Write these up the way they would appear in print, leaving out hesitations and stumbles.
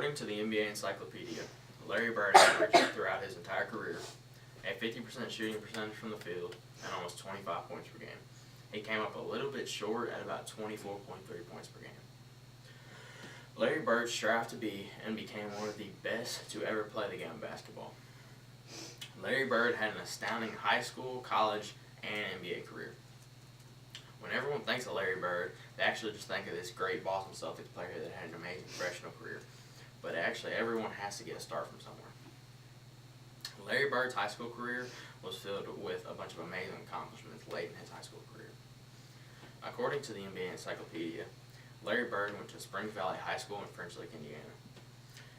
According to the NBA Encyclopedia, Larry Bird averaged throughout his entire career a 50% shooting percentage from the field and almost 25 points per game. He came up a little bit short at about 24.3 points per game. Larry Bird strived to be and became one of the best to ever play the game of basketball. Larry Bird had an astounding high school, college, and NBA career. When everyone thinks of Larry Bird, they actually just think of this great Boston Celtics player that had an amazing professional career. But actually, everyone has to get a start from somewhere. Larry Bird's high school career was filled with a bunch of amazing accomplishments late in his high school career. According to the NBA Encyclopedia, Larry Bird went to Springs Valley High School in French Lick, Indiana.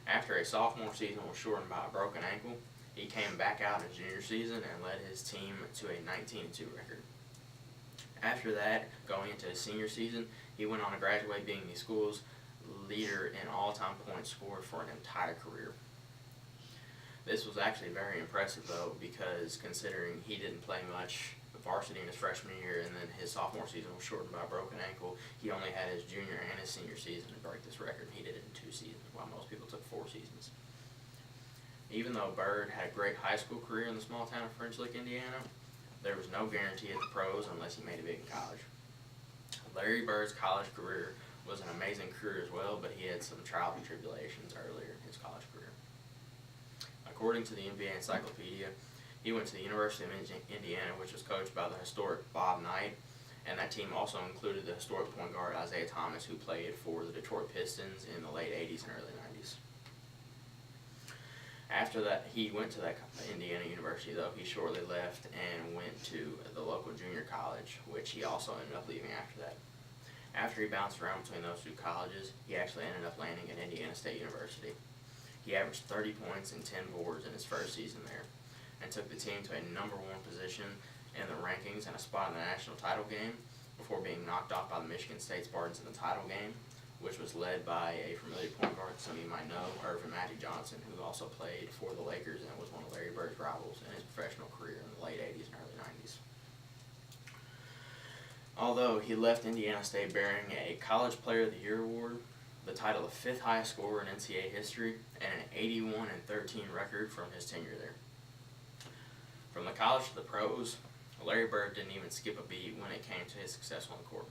After a sophomore season was shortened by a broken ankle, he came back out in his junior season and led his team to a 19-2 record. After that, going into his senior season, he went on to graduate being the school's leader in all-time points scored for an entire career. This was actually very impressive, though, because considering he didn't play much varsity in his freshman year and then his sophomore season was shortened by a broken ankle, he only had his junior and his senior season to break this record. He did it in 2 seasons, while most people took 4 seasons. Even though Bird had a great high school career in the small town of French Lick, Indiana, there was no guarantee at the pros unless he made it big in college. Larry Bird's college career was an amazing career as well, but he had some trials and tribulations earlier in his college career. According to the NBA Encyclopedia, he went to the University of Indiana, which was coached by the historic Bob Knight, and that team also included the historic point guard Isaiah Thomas, who played for the Detroit Pistons in the late 80s and early 90s. After that, he went to that Indiana University, though. He shortly left and went to the local junior college, which he also ended up leaving after that. After he bounced around between those 2 colleges, he actually ended up landing at Indiana State University. He averaged 30 points and 10 boards in his first season there, and took the team to a number 1 position in the rankings and a spot in the national title game before being knocked off by the Michigan State Spartans in the title game, which was led by a familiar point guard some of you might know, Earvin Magic Johnson, who also played for the Lakers and was one of Larry Bird's rivals in his professional career in the late 80s and early 90s. Although he left Indiana State bearing a College Player of the Year award, the title of 5th highest scorer in NCAA history, and an 81-13 record from his tenure there. From the college to the pros, Larry Bird didn't even skip a beat when it came to his success on the court.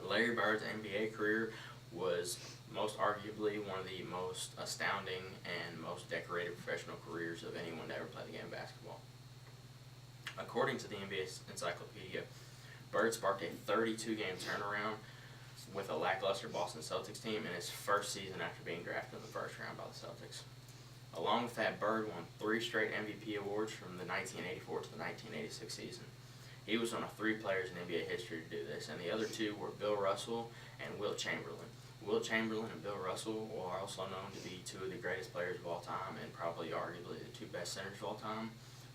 Larry Bird's NBA career was most arguably one of the most astounding and most decorated professional careers of anyone to ever play the game of basketball. According to the NBA Encyclopedia, Bird sparked a 32-game turnaround with a lackluster Boston Celtics team in his first season after being drafted in the first round by the Celtics. Along with that, Bird won 3 straight MVP awards from the 1984 to the 1986 season. He was one of 3 players in NBA history to do this, and the other 2 were Bill Russell and Wilt Chamberlain. Wilt Chamberlain and Bill Russell are also known to be 2 of the greatest players of all time and probably arguably the 2 best centers of all time.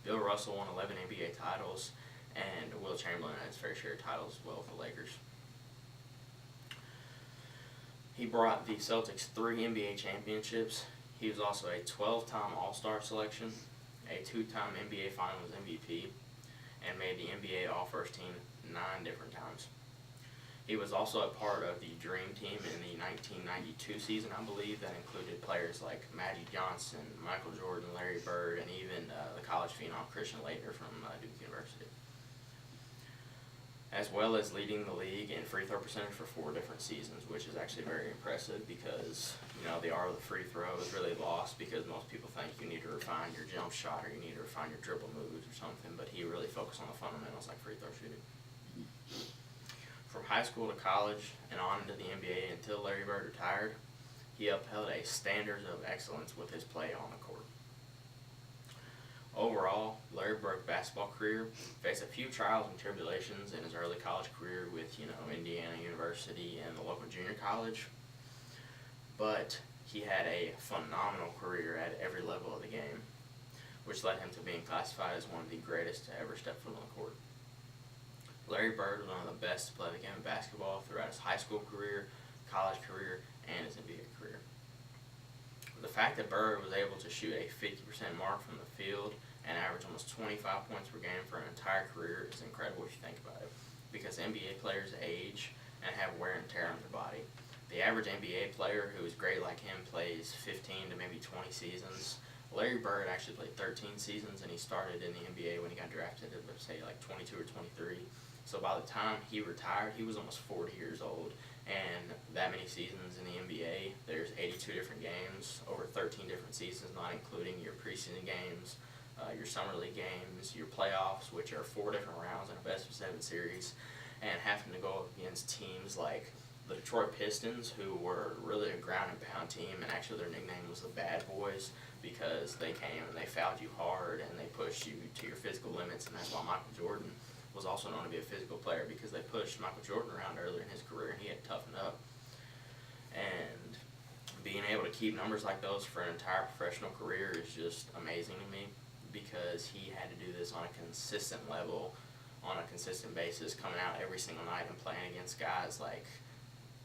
Bill Russell won 11 NBA titles, and Wilt Chamberlain had his fair share of titles as well with the Lakers. He brought the Celtics 3 NBA championships. He was also a 12-time All-Star selection, a 2-time NBA Finals MVP, and made the NBA All-First Team 9 different times. He was also a part of the Dream Team in the 1992 season, I believe, that included players like Magic Johnson, Michael Jordan, Larry Bird, and even the college phenom Christian Laettner from Duke University, as well as leading the league in free throw percentage for 4 different seasons, which is actually very impressive because, the art of the free throw is really lost because most people think you need to refine your jump shot or you need to refine your dribble moves or something, but he really focused on the fundamentals like free throw shooting. From high school to college and on into the NBA until Larry Bird retired, he upheld a standard of excellence with his play on the court. Overall, Larry Bird's basketball career faced a few trials and tribulations in his early college career with, Indiana University and the local junior college, but he had a phenomenal career at every level of the game, which led him to being classified as one of the greatest to ever step foot on the court. Larry Bird was one of the best to play the game of basketball throughout his high school career, college career, and his NBA career. The fact that Bird was able to shoot a 50% mark from the field and average almost 25 points per game for an entire career is incredible if you think about it, because NBA players age and have wear and tear on their body. The average NBA player who is great like him plays 15 to maybe 20 seasons. Larry Bird actually played 13 seasons, and he started in the NBA when he got drafted at, let's say, like 22 or 23. So by the time he retired, he was almost 40 years old. And that many seasons in the NBA, there's 82 different games, over 13 different seasons, not including your preseason games, your summer league games, your playoffs, which are 4 different rounds in a best-of-7 series, and having to go against teams like the Detroit Pistons, who were really a ground and pound team, and actually their nickname was the Bad Boys because they came and they fouled you hard and they pushed you to your physical limits, and that's why Michael Jordan was also known to be a physical player, because they pushed Michael Jordan around earlier in his career and he had to toughen up. And being able to keep numbers like those for an entire professional career is just amazing to me, because he had to do this on a consistent level, on a consistent basis, coming out every single night and playing against guys like,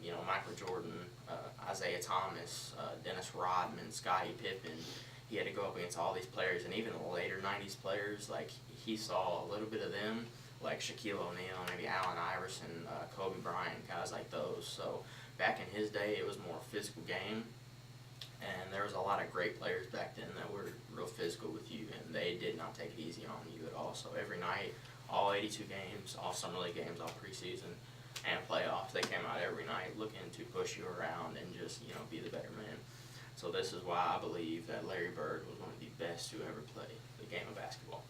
you know, Michael Jordan, Isaiah Thomas, Dennis Rodman, Scottie Pippen. He had to go up against all these players, and even the later 90s players, like, he saw a little bit of them, like Shaquille O'Neal, maybe Allen Iverson, Kobe Bryant, guys like those. So back in his day, it was more physical game, and there was a lot of great players back then that were real physical with you, and they did not take it easy on you at all. So every night, all 82 games, all summer league games, all preseason, and playoffs, they came out every night looking to push you around and just, you know, be the better man. So this is why I believe that Larry Bird was one of the best to ever play the game of basketball.